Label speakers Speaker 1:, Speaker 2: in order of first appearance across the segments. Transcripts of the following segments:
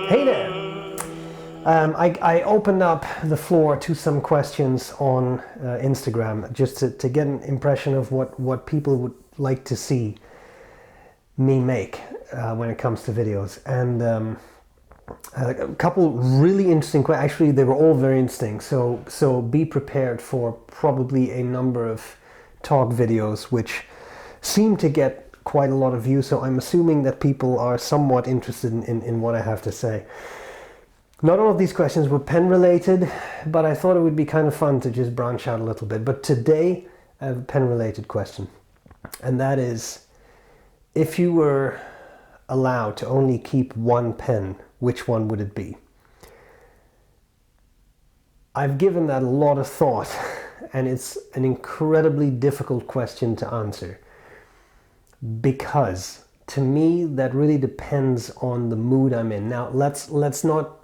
Speaker 1: Hey there! I opened up the floor to some questions on Instagram just to get an impression of what people would like to see me make when it comes to videos. And a couple really interesting questions. Actually, they were all very interesting. So be prepared for probably a number of talk videos which seem to get quite a lot of views. So I'm assuming that people are somewhat interested in what I have to say. Not all of these questions were pen related, but I thought it would be kind of fun to just branch out a little bit. But today I have a pen related question. And that is, if you were allowed to only keep one pen, which one would it be? I've given that a lot of thought, and it's an incredibly difficult question to answer. Because to me that really depends on the mood I'm in. Now let's not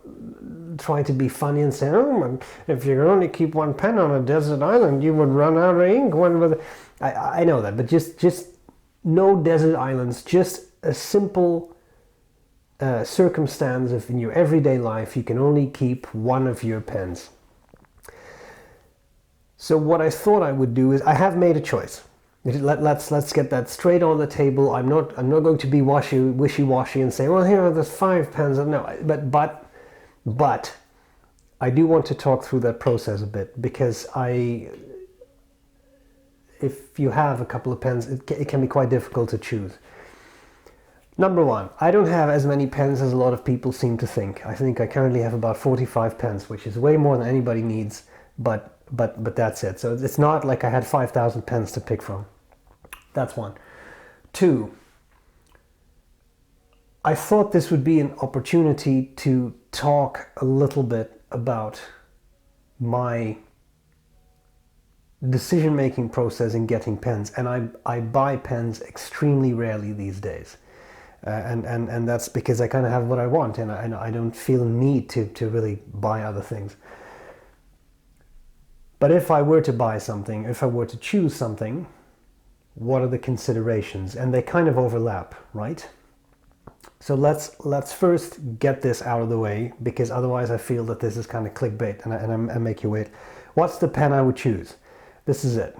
Speaker 1: try to be funny and say, oh, if you could only keep one pen on a desert island you would run out of ink. I know that, but just no desert islands, just a simple circumstance of in your everyday life you can only keep one of your pens. So what I thought I would do is, I have made a choice. Let's get that straight on the table. I'm not going to be wishy-washy and say, well, here are the 5 pens. No, but I do want to talk through that process a bit, because if you have a couple of pens, it can be quite difficult to choose. Number one, I don't have as many pens as a lot of people seem to think. I think I currently have about 45 pens, which is way more than anybody needs, but that's it. So it's not like I had 5,000 pens to pick from. That's one. Two, I thought this would be an opportunity to talk a little bit about my decision-making process in getting pens. And I buy pens extremely rarely these days. And that's because I kind of have what I want, and I don't feel a need to really buy other things. But if I were to buy something, if I were to choose something, what are the considerations? And they kind of overlap, right? So let's first get this out of the way, because otherwise I feel that this is kind of clickbait and I make you wait. What's the pen I would choose? This is it.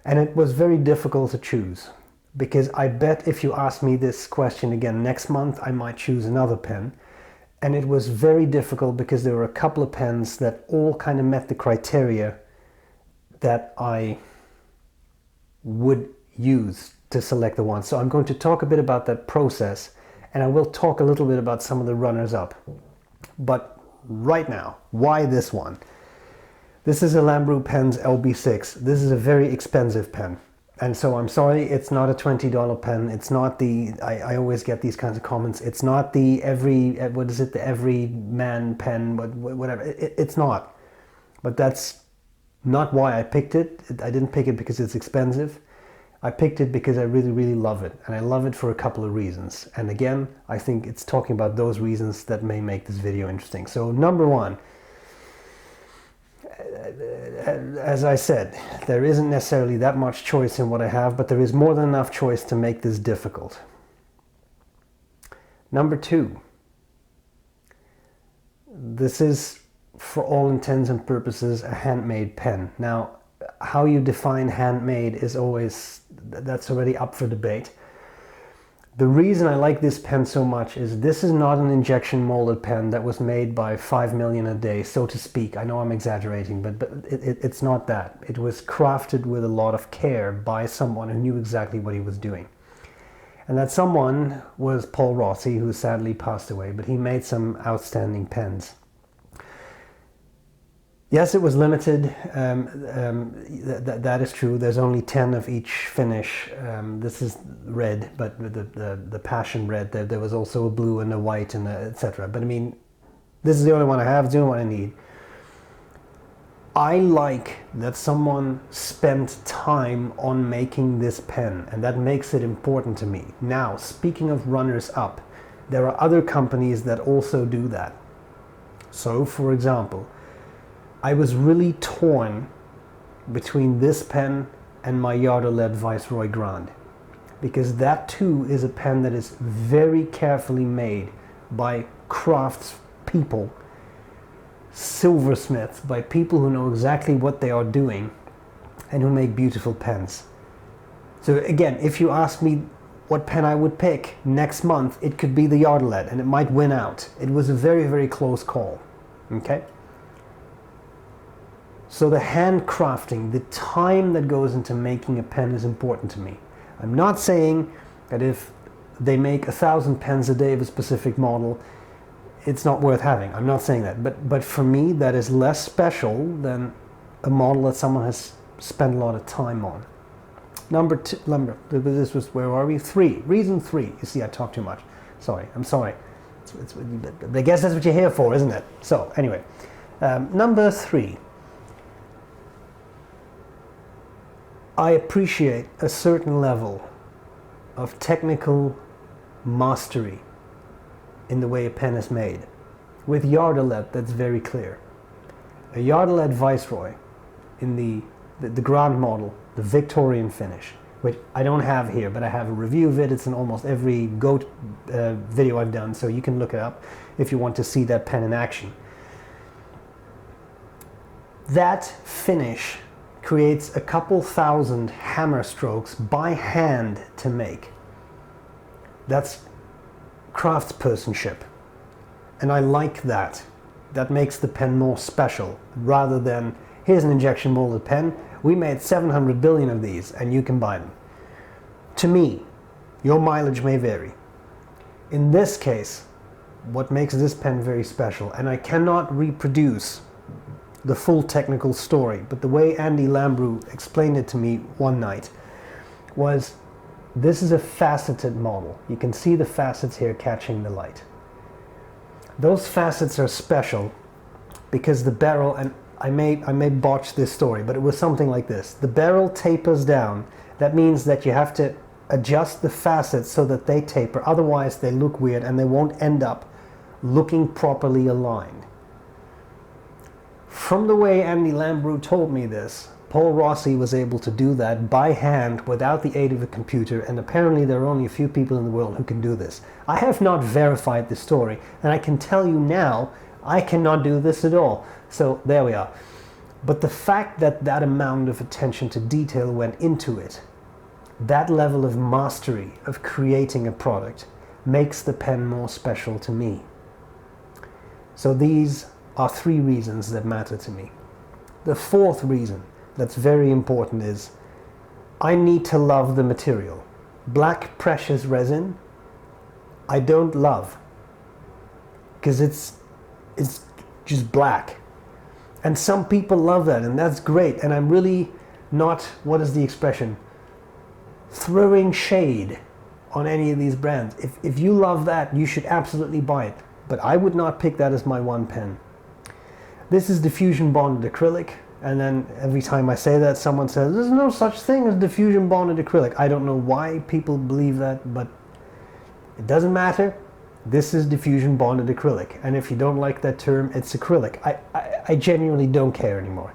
Speaker 1: And it was very difficult to choose, because I bet if you ask me this question again next month, I might choose another pen. And it was very difficult because there were a couple of pens that all kind of met the criteria that I would use to select the one. So I'm going to talk a bit about that process, and I will talk a little bit about some of the runners up. But right now, why this one? This is a Lambrew Pens LB6. This is a very expensive pen. And so I'm sorry, it's not a $20 pen. It's not the, I always get these kinds of comments. It's not the the every man pen, whatever. It's not. But that's not why I picked it. I didn't pick it because it's expensive. I picked it because I really, really love it. And I love it for a couple of reasons. And again, I think it's talking about those reasons that may make this video interesting. So number one, as I said, there isn't necessarily that much choice in what I have, but there is more than enough choice to make this difficult. Number two, this is, for all intents and purposes, a handmade pen. Now, how you define handmade is always, that's already up for debate. The reason I like this pen so much is this is not an injection molded pen that was made by 5 million a day, so to speak. I know I'm exaggerating, but it's not that. It was crafted with a lot of care by someone who knew exactly what he was doing. And that someone was Paul Rossi, who sadly passed away, but he made some outstanding pens. Yes, it was limited. That is true. There's only 10 of each finish. This is red, but the passion red. There was also a blue and a white and etc. But I mean, this is the only one I have. It's the only one I need. I like that someone spent time on making this pen, and that makes it important to me. Now, speaking of runners up, there are other companies that also do that. So, for example, I was really torn between this pen and my Yarder-led Viceroy Grand, because that too is a pen that is very carefully made by crafts people, silversmiths, by people who know exactly what they are doing and who make beautiful pens. So again, if you ask me what pen I would pick next month, it could be the Yardelet, and it might win out. It was a very, very close call. Okay? So the handcrafting, the time that goes into making a pen is important to me. I'm not saying that if they make 1,000 pens a day of a specific model, it's not worth having. I'm not saying that. But for me, that is less special than a model that someone has spent a lot of time on. This was, where are we? 3. Reason 3. You see, I talk too much. Sorry, I'm sorry. I guess that's what you're here for, isn't it? So, anyway. Number 3. I appreciate a certain level of technical mastery in the way a pen is made. With Yardelet, that's very clear. A Yardelet Viceroy in the Grand model, the Victorian finish, which I don't have here, but I have a review of it. It's in almost every GOAT video I've done, so you can look it up if you want to see that pen in action. That finish creates a couple thousand hammer strokes by hand to make. That's craftspersonship, and I like that. That makes the pen more special, rather than here's an injection molded pen, we made 700 billion of these and you can buy them. To me, your mileage may vary. In this case, what makes this pen very special, and I cannot reproduce the full technical story, but the way Andy Lambrou explained it to me one night was, this is a faceted model. You can see the facets here catching the light. Those facets are special because the barrel, and I may botch this story, but it was something like this. The barrel tapers down. That means that you have to adjust the facets so that they taper, otherwise they look weird and they won't end up looking properly aligned. From the way Andy Lambrou told me this, Paul Rossi was able to do that by hand without the aid of a computer, and apparently there are only a few people in the world who can do this. I have not verified the story, and I can tell you now, I cannot do this at all. So there we are. But the fact that that amount of attention to detail went into it, that level of mastery of creating a product, makes the pen more special to me. So these are 3 reasons that matter to me. The 4th reason that's very important is, I need to love the material. Black precious resin, I don't love, because it's just black. And some people love that, and that's great. And I'm really not, what is the expression, throwing shade on any of these brands. If you love that, you should absolutely buy it. But I would not pick that as my one pen. This is diffusion bonded acrylic. And then every time I say that, someone says, there's no such thing as diffusion bonded acrylic. I don't know why people believe that, but it doesn't matter. This is diffusion bonded acrylic. And if you don't like that term, it's acrylic. I genuinely don't care anymore.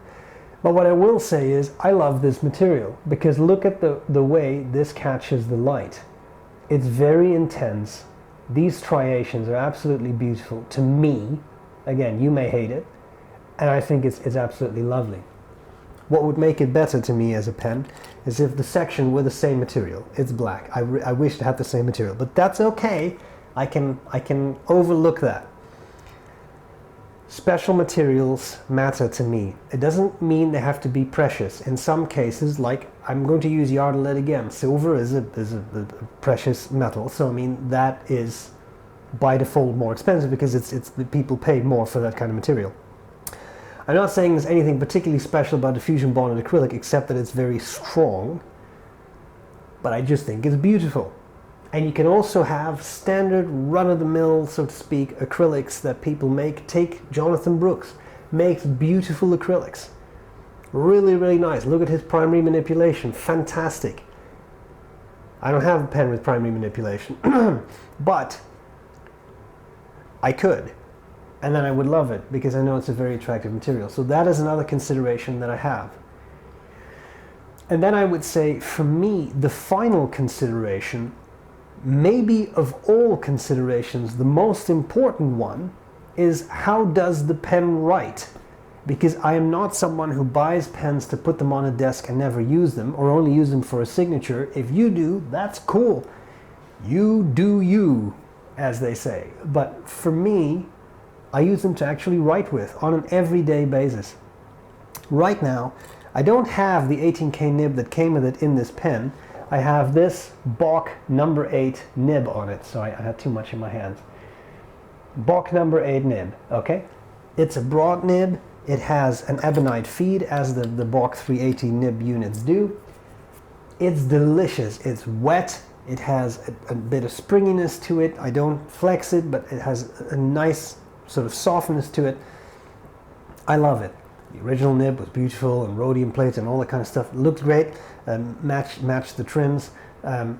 Speaker 1: But what I will say is, I love this material, because look at the way this catches the light. It's very intense. These striations are absolutely beautiful to me. Again, you may hate it. And I think it's absolutely lovely. What would make it better to me as a pen is if the section were the same material. It's black. I wish to have the same material, but that's okay. I can overlook that. Special materials matter to me. It doesn't mean they have to be precious. In some cases, like I'm going to use Yardelet again. Silver is a precious metal, so I mean that is by default more expensive because it's the people pay more for that kind of material. I'm not saying there's anything particularly special about diffusion bonded acrylic except that it's very strong, but I just think it's beautiful. And you can also have standard run-of-the-mill, so to speak, acrylics that people make. Take Jonathan Brooks, makes beautiful acrylics. Really, really nice. Look at his primary manipulation, fantastic. I don't have a pen with primary manipulation, but I could. And then I would love it because I know it's a very attractive material. So that is another consideration that I have. And then I would say, for me, the final consideration maybe of all considerations, the most important one is how does the pen write? Because I am not someone who buys pens to put them on a desk and never use them, or only use them for a signature. If you do, that's cool. You do you, as they say. But for me, I use them to actually write with on an everyday basis. Right now, I don't have the 18K nib that came with it in this pen. I have this B.R.E number 8 nib on it. Sorry, I had too much in my hands. B.R.E number 8 nib, okay? It's a broad nib. It has an ebonite feed, as the B.R.E 380 nib units do. It's delicious. It's wet. It has a bit of springiness to it. I don't flex it, but it has a nice sort of softness to it. I love it. The original nib was beautiful, and rhodium plates and all that kind of stuff. It looked great. Matched the trims.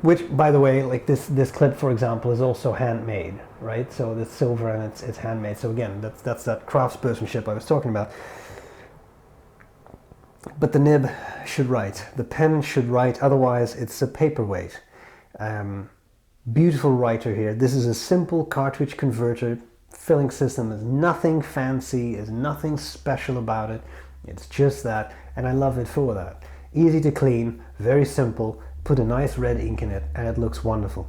Speaker 1: Which, by the way, like this clip, for example, is also handmade, right? So it's silver and it's handmade. So again, that's that craftspersonship I was talking about. But the nib should write. The pen should write. Otherwise, it's a paperweight. Beautiful writer here. This is a simple cartridge converter filling system. There's nothing fancy. There's nothing special about it. It's just that, and I love it for that. Easy to clean. Very simple. Put a nice red ink in it and it looks wonderful.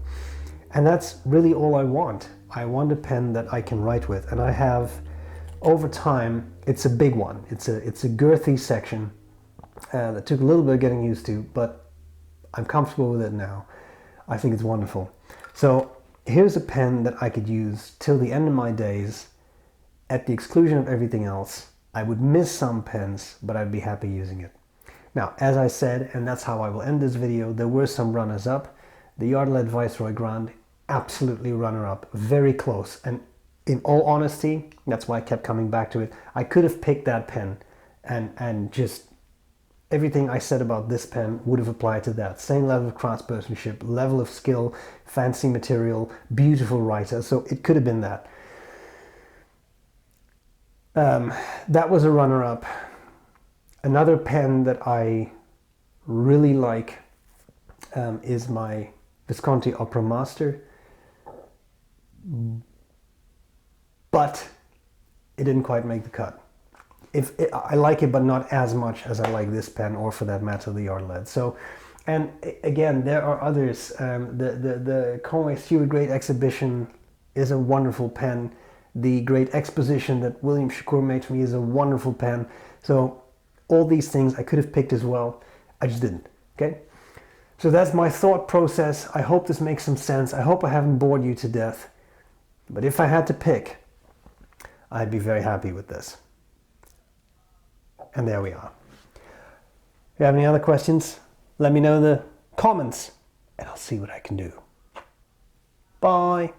Speaker 1: And that's really all I want. I want a pen that I can write with, and I have, over time, it's a big one. It's a girthy section that took a little bit of getting used to, but I'm comfortable with it now. I think it's wonderful. So here's a pen that I could use till the end of my days at the exclusion of everything else. I would miss some pens, but I'd be happy using it. Now, as I said, and that's how I will end this video, there were some runners-up. The Yardled Viceroy Grand, absolutely runner-up, very close. And in all honesty, that's why I kept coming back to it. I could have picked that pen, and just everything I said about this pen would have applied to that. Same level of craftspersonship, level of skill, fancy material, beautiful writer. So it could have been that. That was a runner-up. Another pen that I really like is my Visconti Opera Master, but it didn't quite make the cut. I like it, but not as much as I like this pen, or for that matter, the Yardled. So, and again, there are others. The Conway Stewart Great Exhibition is a wonderful pen. The Great Exposition that William Shakur made for me is a wonderful pen. So all these things I could have picked as well. I just didn't. Okay? So that's my thought process. I hope this makes some sense. I hope I haven't bored you to death. But if I had to pick, I'd be very happy with this. And there we are. If you have any other questions, let me know in the comments, and I'll see what I can do. Bye.